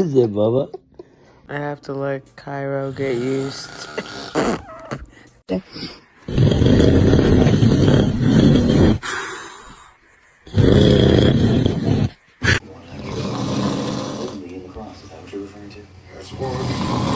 Is it Bubba? I have to let Cairo get used. Only in the cross, is that what you're referring to? That's one.